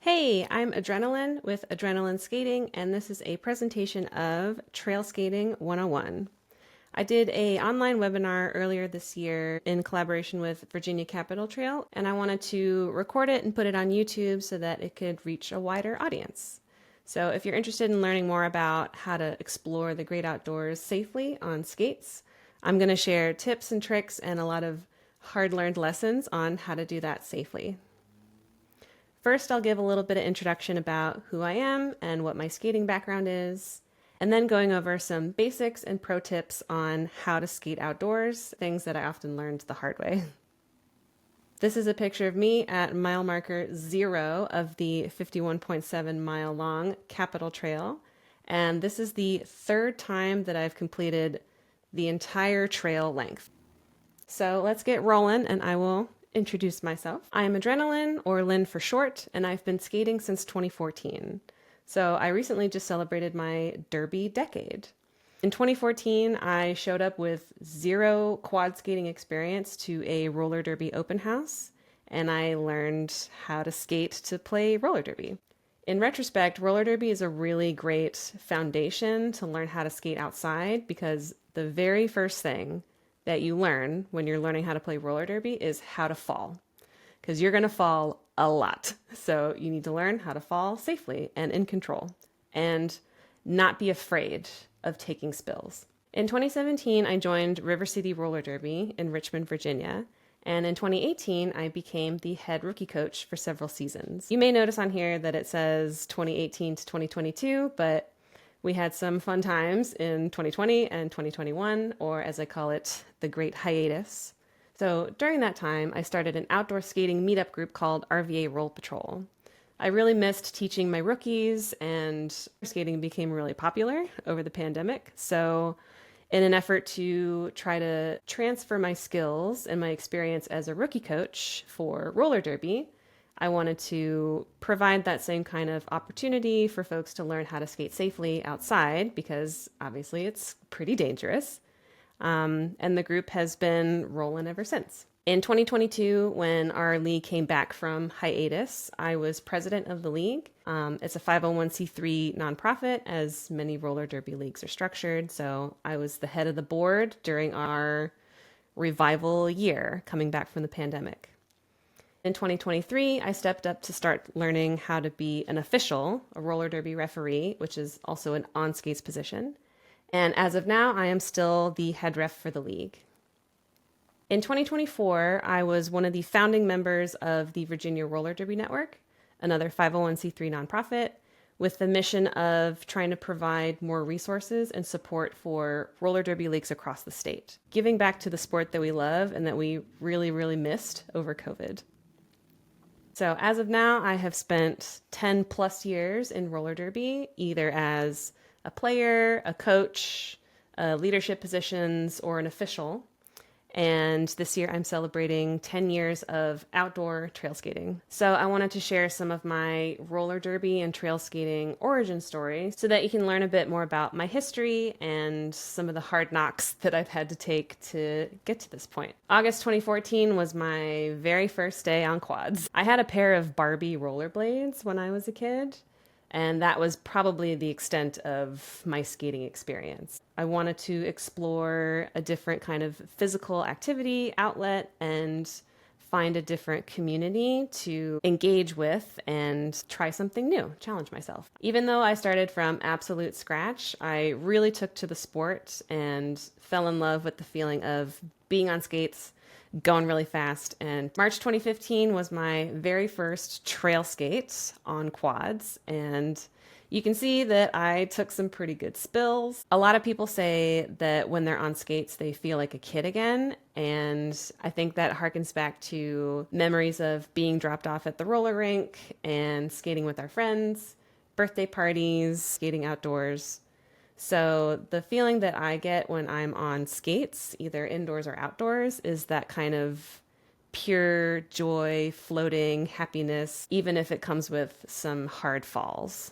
Hey, I'm AdrenaLyn with AdrenaLyn Skating, and this is a presentation of Trail Skating 101. I did an online webinar earlier this year in collaboration with Virginia Capitol Trail, and I wanted to record it and put it on YouTube so that it could reach a wider audience. So if you're interested in learning more about how to explore the great outdoors safely on skates, I'm going to share tips and tricks and a lot of hard-learned lessons on how to do that safely. First, I'll give a little bit of introduction about who I am and what my skating background is, and then going over some basics and pro tips on how to skate outdoors, things that I often learned the hard way. This is a picture of me at mile marker 0 of the 51.7 mile long Capitol Trail, and this is the third time that I've completed the entire trail length. So let's get rolling and I will introduce myself. I'm AdrenaLyn, or Lynn for short, and I've been skating since 2014. So I recently just celebrated my derby decade. In 2014, I showed up with zero quad skating experience to a roller derby open house, and I learned how to skate to play roller derby. In retrospect, roller derby is a really great foundation to learn how to skate outside because the very first thing that you learn when you're learning how to play roller derby is how to fall, because you're going to fall a lot. So you need to learn how to fall safely and in control and not be afraid of taking spills. In 2017, I joined River City Roller Derby in Richmond, Virginia. And in 2018, I became the head rookie coach for several seasons. You may notice on here that it says 2018 to 2022, but we had some fun times in 2020 and 2021, or as I call it, the Great Hiatus. So during that time, I started an outdoor skating meetup group called RVA Roll Patrol. I really missed teaching my rookies, and skating became really popular over the pandemic. So in an effort to try to transfer my skills and my experience as a rookie coach for roller derby, I wanted to provide that same kind of opportunity for folks to learn how to skate safely outside because obviously it's pretty dangerous. And the group has been rolling ever since. In 2022, when our league came back from hiatus, I was president of the league. It's a 501c3 nonprofit, as many roller derby leagues are structured. So I was the head of the board during our revival year coming back from the pandemic. In 2023, I stepped up to start learning how to be an official, a roller derby referee, which is also an on-skates position. And as of now, I am still the head ref for the league. In 2024, I was one of the founding members of the Virginia Roller Derby Network, another 501c3 nonprofit, with the mission of trying to provide more resources and support for roller derby leagues across the state, giving back to the sport that we love and that we really, really missed over COVID. So as of now, I have spent 10 plus years in roller derby, either as a player, a coach, leadership positions, or an official. And this year I'm celebrating 10 years of outdoor trail skating. So I wanted to share some of my roller derby and trail skating origin stories so that you can learn a bit more about my history and some of the hard knocks that I've had to take to get to this point. August 2014 was my very first day on quads. I had a pair of Barbie rollerblades when I was a kid, and that was probably the extent of my skating experience. I wanted to explore a different kind of physical activity outlet and find a different community to engage with and try something new, challenge myself. Even though I started from absolute scratch, I really took to the sport and fell in love with the feeling of being on skates, going really fast. And March 2015 was my very first trail skate on quads. And you can see that I took some pretty good spills. A lot of people say that when they're on skates, they feel like a kid again. And I think that harkens back to memories of being dropped off at the roller rink and skating with our friends, birthday parties, skating outdoors. So the feeling that I get when I'm on skates, either indoors or outdoors, is that kind of pure joy, floating happiness, even if it comes with some hard falls.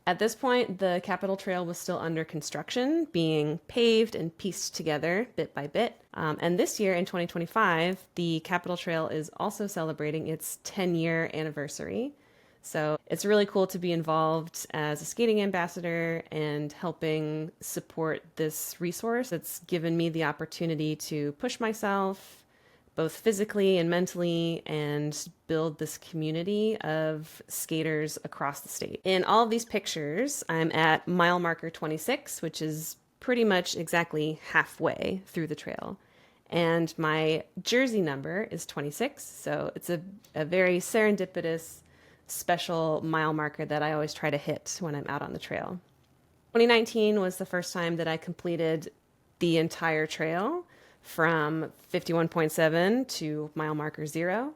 At this point, the Capitol Trail was still under construction, being paved and pieced together bit by bit. And this year, in 2025, the Capitol Trail is also celebrating its 10-year anniversary. So it's really cool to be involved as a skating ambassador and helping support this resource that's given me the opportunity to push myself both physically and mentally and build this community of skaters across the state. In all of these pictures, I'm at mile marker 26, which is pretty much exactly halfway through the trail. And my jersey number is 26, so it's a very serendipitous, special mile marker that I always try to hit when I'm out on the trail. 2019 was the first time that I completed the entire trail from 51.7 to mile marker 0,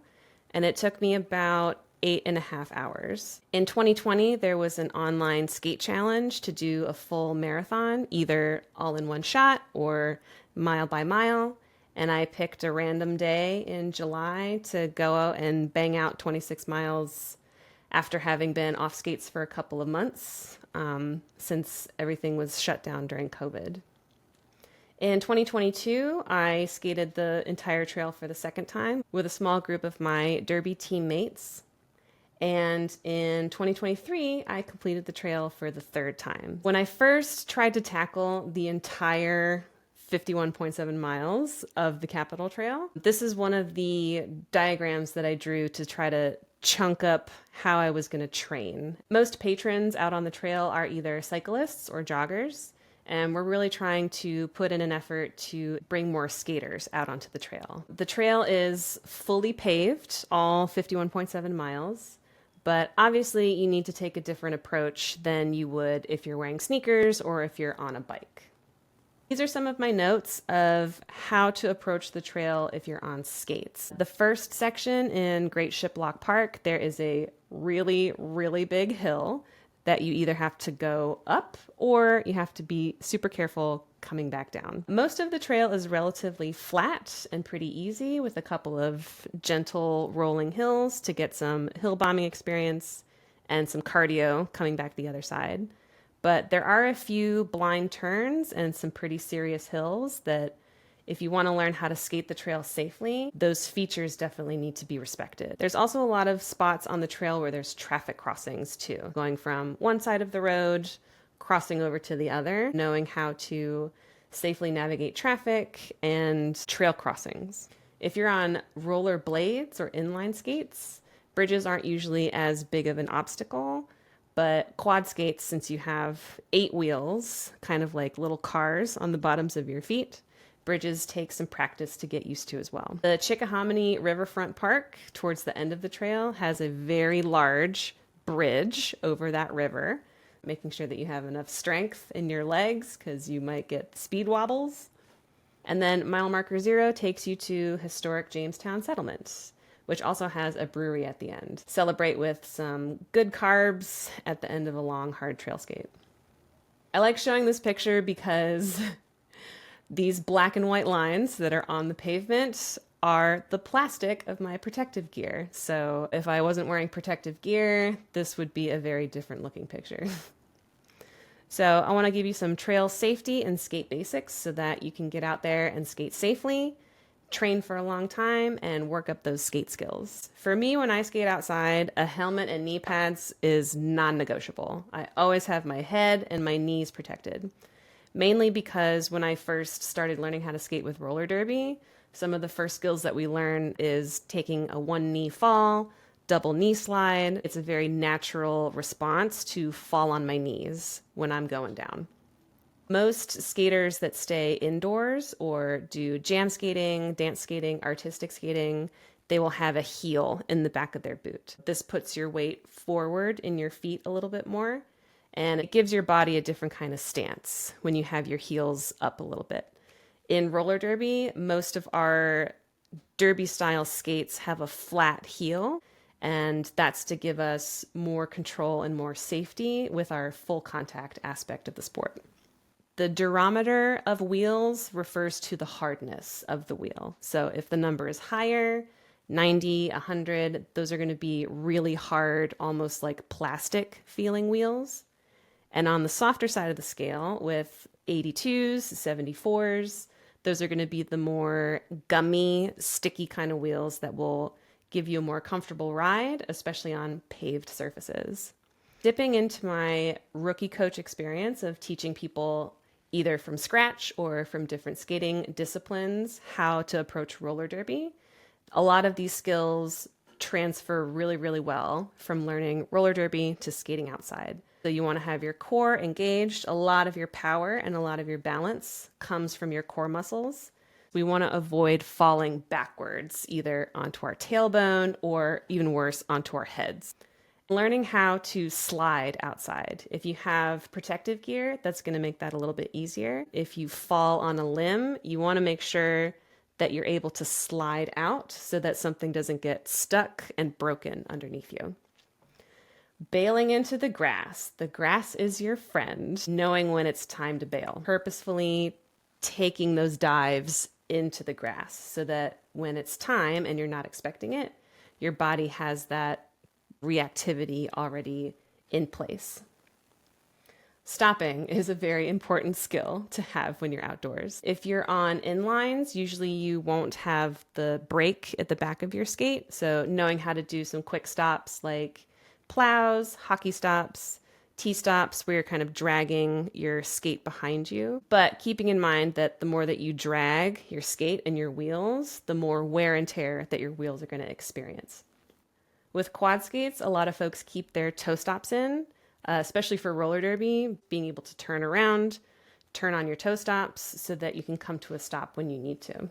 and it took me about 8.5 hours. In 2020, there was an online skate challenge to do a full marathon, either all in one shot or mile by mile. And I picked a random day in July to go out and bang out 26 miles after having been off skates for a couple of months, since everything was shut down during COVID. In 2022, I skated the entire trail for the second time with a small group of my derby teammates. And in 2023, I completed the trail for the third time. When I first tried to tackle the entire 51.7 miles of the Capitol Trail, this is one of the diagrams that I drew to try to chunk up how I was going to train. Most patrons out on the trail are either cyclists or joggers, and we're really trying to put in an effort to bring more skaters out onto the trail. The trail is fully paved, all 51.7 miles, but obviously you need to take a different approach than you would if you're wearing sneakers or if you're on a bike. These are some of my notes of how to approach the trail if you're on skates. The first section in Great Shiplock Park, there is a really, really big hill that you either have to go up or you have to be super careful coming back down. Most of the trail is relatively flat and pretty easy, with a couple of gentle rolling hills to get some hill bombing experience and some cardio coming back the other side. But there are a few blind turns and some pretty serious hills that, if you want to learn how to skate the trail safely, those features definitely need to be respected. There's also a lot of spots on the trail where there's traffic crossings too, going from one side of the road, crossing over to the other, knowing how to safely navigate traffic and trail crossings. If you're on roller blades or inline skates, bridges aren't usually as big of an obstacle. But quad skates, since you have 8 wheels, kind of like little cars on the bottoms of your feet, bridges take some practice to get used to as well. The Chickahominy Riverfront Park, towards the end of the trail, has a very large bridge over that river, making sure that you have enough strength in your legs because you might get speed wobbles. And then mile marker 0 takes you to historic Jamestown Settlement, which also has a brewery at the end. Celebrate with some good carbs at the end of a long, hard trail skate. I like showing this picture because these black and white lines that are on the pavement are the plastic of my protective gear. So if I wasn't wearing protective gear, this would be a very different looking picture. So I want to give you some trail safety and skate basics so that you can get out there and skate safely, train for a long time, and work up those skate skills. For me, when I skate outside, a helmet and knee pads is non-negotiable. I always have my head and my knees protected. Mainly because when I first started learning how to skate with roller derby, some of the first skills that we learn is taking a one knee fall, double knee slide. It's a very natural response to fall on my knees when I'm going down. Most skaters that stay indoors or do jam skating, dance skating, artistic skating, they will have a heel in the back of their boot. This puts your weight forward in your feet a little bit more, and it gives your body a different kind of stance when you have your heels up a little bit. In roller derby, most of our derby style skates have a flat heel, and that's to give us more control and more safety with our full contact aspect of the sport. The durometer of wheels refers to the hardness of the wheel. So if the number is higher, 90, 100, those are going to be really hard, almost like plastic feeling wheels. And on the softer side of the scale, with 82s, 74s, those are going to be the more gummy, sticky kind of wheels that will give you a more comfortable ride, especially on paved surfaces. Dipping into my rookie coach experience of teaching people either from scratch or from different skating disciplines how to approach roller derby, a lot of these skills transfer really, really well from learning roller derby to skating outside. So you want to have your core engaged. A lot of your power and a lot of your balance comes from your core muscles. We want to avoid falling backwards, either onto our tailbone or even worse, onto our heads. Learning how to slide outside. If you have protective gear, that's going to make that a little bit easier. If you fall on a limb, you want to make sure that you're able to slide out so that something doesn't get stuck and broken underneath you. Bailing into the grass. The grass is your friend. Knowing when it's time to bail. Purposefully taking those dives into the grass so that when it's time and you're not expecting it, your body has that reactivity already in place. Stopping is a very important skill to have when you're outdoors. If you're on inlines, usually you won't have the brake at the back of your skate. So knowing how to do some quick stops like plows, hockey stops, T-stops where you're kind of dragging your skate behind you. But keeping in mind that the more that you drag your skate and your wheels, the more wear and tear that your wheels are going to experience. With quad skates, a lot of folks keep their toe stops in, especially for roller derby, being able to turn around, turn on your toe stops so that you can come to a stop when you need to.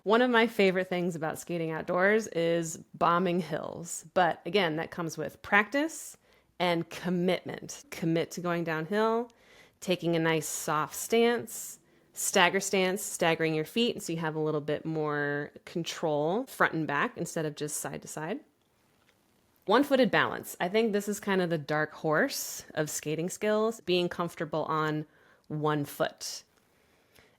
One of my favorite things about skating outdoors is bombing hills. But again, that comes with practice and commitment. Commit to going downhill, taking a nice soft stance, staggering your feet so you have a little bit more control front and back instead of just side to side. One-footed balance. I think this is kind of the dark horse of skating skills, being comfortable on one foot.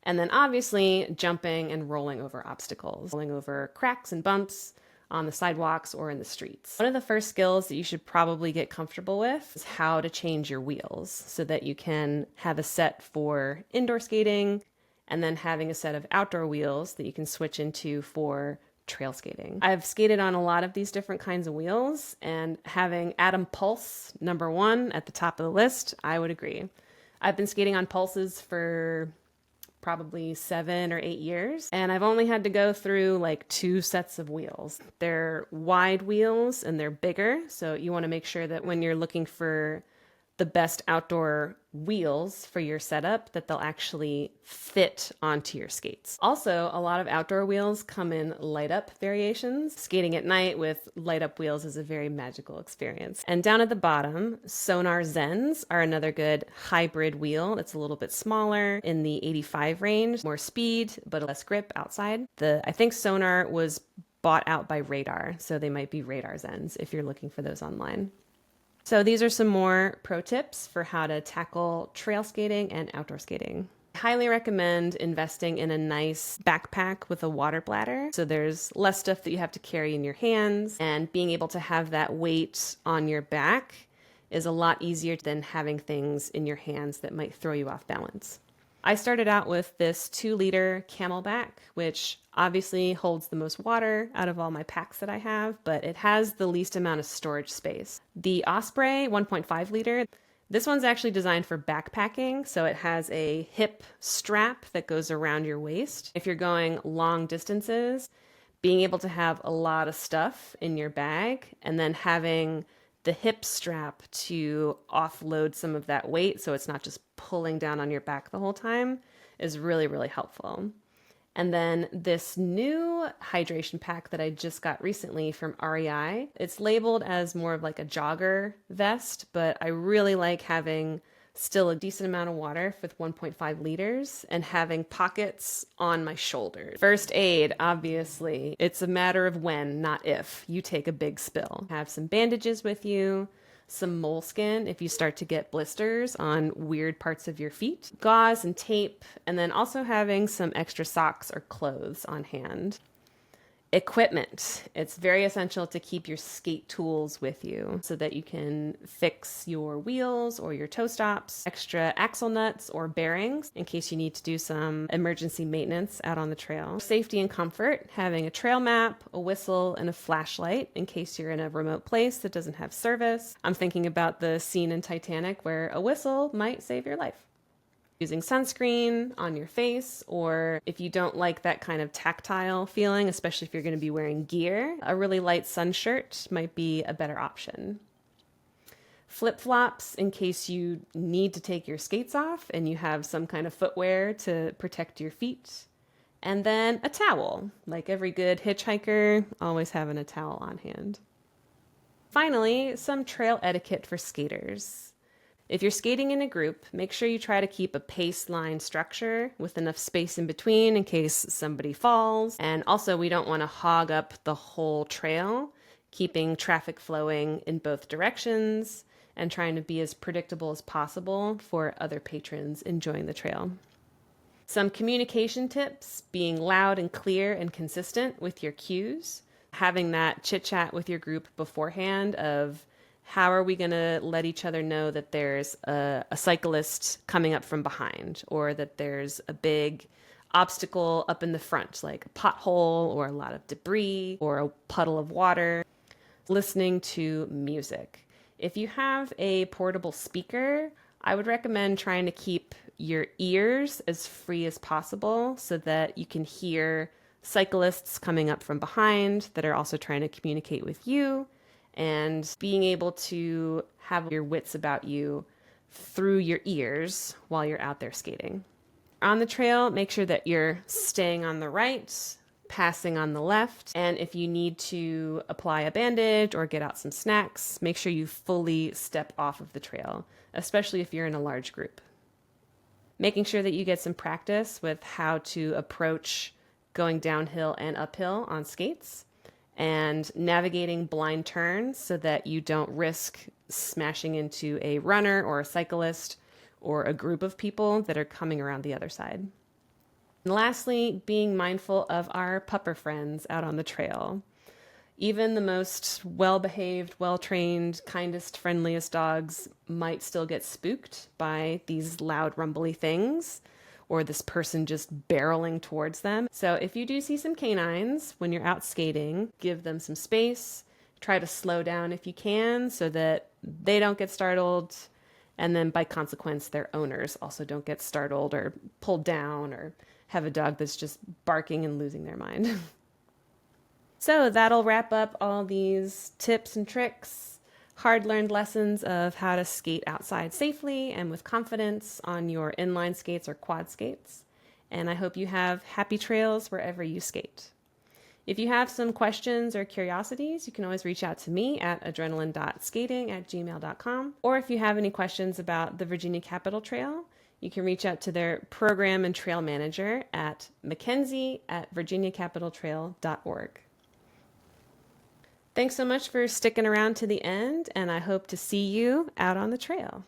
And then obviously jumping and rolling over obstacles, rolling over cracks and bumps on the sidewalks or in the streets. One of the first skills that you should probably get comfortable with is how to change your wheels so that you can have a set for indoor skating and then having a set of outdoor wheels that you can switch into for trail skating. I've skated on a lot of these different kinds of wheels, and having Atom Pulse #1 at the top of the list, I would agree. I've been skating on Pulses for probably 7 or 8 years, and I've only had to go through like 2 sets of wheels. They're wide wheels and they're bigger, so you want to make sure that when you're looking for the best outdoor wheels for your setup, that they'll actually fit onto your skates. Also, a lot of outdoor wheels come in light up variations. Skating at night with light up wheels is a very magical experience. And down at the bottom, Sonar Zens are another good hybrid wheel. It's a little bit smaller in the 85 range, more speed, but less grip outside. I think Sonar was bought out by Radar, so they might be Radar Zens if you're looking for those online. So these are some more pro tips for how to tackle trail skating and outdoor skating. I highly recommend investing in a nice backpack with a water bladder. So there's less stuff that you have to carry in your hands, and being able to have that weight on your back is a lot easier than having things in your hands that might throw you off balance. I started out with this 2-liter Camelback, which obviously holds the most water out of all my packs that I have, but it has the least amount of storage space. The Osprey 1.5 liter, this one's actually designed for backpacking, so it has a hip strap that goes around your waist. If you're going long distances, being able to have a lot of stuff in your bag and then having the hip strap to offload some of that weight so it's not just pulling down on your back the whole time is really, really helpful. And then this new hydration pack that I just got recently from REI, it's labeled as more of like a jogger vest, but I really like having still a decent amount of water with 1.5 liters and having pockets on my shoulders. First aid, obviously, it's a matter of when, not if, you take a big spill. Have some bandages with you, some moleskin if you start to get blisters on weird parts of your feet, gauze and tape, and then also having some extra socks or clothes on hand. Equipment. It's very essential to keep your skate tools with you so that you can fix your wheels or your toe stops, extra axle nuts or bearings in case you need to do some emergency maintenance out on the trail. Safety and comfort, having a trail map, a whistle, and a flashlight in case you're in a remote place that doesn't have service. I'm thinking about the scene in Titanic where a whistle might save your life. Using sunscreen on your face, or if you don't like that kind of tactile feeling, especially if you're going to be wearing gear, a really light sun shirt might be a better option. Flip-flops in case you need to take your skates off and you have some kind of footwear to protect your feet. And then a towel. Like every good hitchhiker, always having a towel on hand. Finally, some trail etiquette for skaters. If you're skating in a group, make sure you try to keep a pace line structure with enough space in between in case somebody falls. And also, we don't want to hog up the whole trail, keeping traffic flowing in both directions and trying to be as predictable as possible for other patrons enjoying the trail. Some communication tips: being loud and clear and consistent with your cues, having that chit chat with your group beforehand of how are we going to let each other know that there's a cyclist coming up from behind, or that there's a big obstacle up in the front, like a pothole or a lot of debris or a puddle of water. Listening to music. If you have a portable speaker, I would recommend trying to keep your ears as free as possible so that you can hear cyclists coming up from behind that are also trying to communicate with you, and being able to have your wits about you through your ears while you're out there skating. On the trail, make sure that you're staying on the right, passing on the left, and if you need to apply a bandage or get out some snacks, make sure you fully step off of the trail, especially if you're in a large group. Making sure that you get some practice with how to approach going downhill and uphill on skates, and navigating blind turns so that you don't risk smashing into a runner or a cyclist or a group of people that are coming around the other side. And lastly, being mindful of our pupper friends out on the trail. Even the most well-behaved, well-trained, kindest, friendliest dogs might still get spooked by these loud, rumbly things, or this person just barreling towards them. So if you do see some canines when you're out skating, give them some space. Try to slow down if you can so that they don't get startled. And then by consequence, their owners also don't get startled or pulled down or have a dog that's just barking and losing their mind. So that'll wrap up all these tips and tricks, hard-learned lessons of how to skate outside safely and with confidence on your inline skates or quad skates. And I hope you have happy trails wherever you skate. If you have some questions or curiosities, you can always reach out to me at adrenaline.skating@gmail.com. Or if you have any questions about the Virginia Capitol Trail, you can reach out to their program and trail manager at mackenzie@virginiacapitoltrail.org. Thanks so much for sticking around to the end, and I hope to see you out on the trail.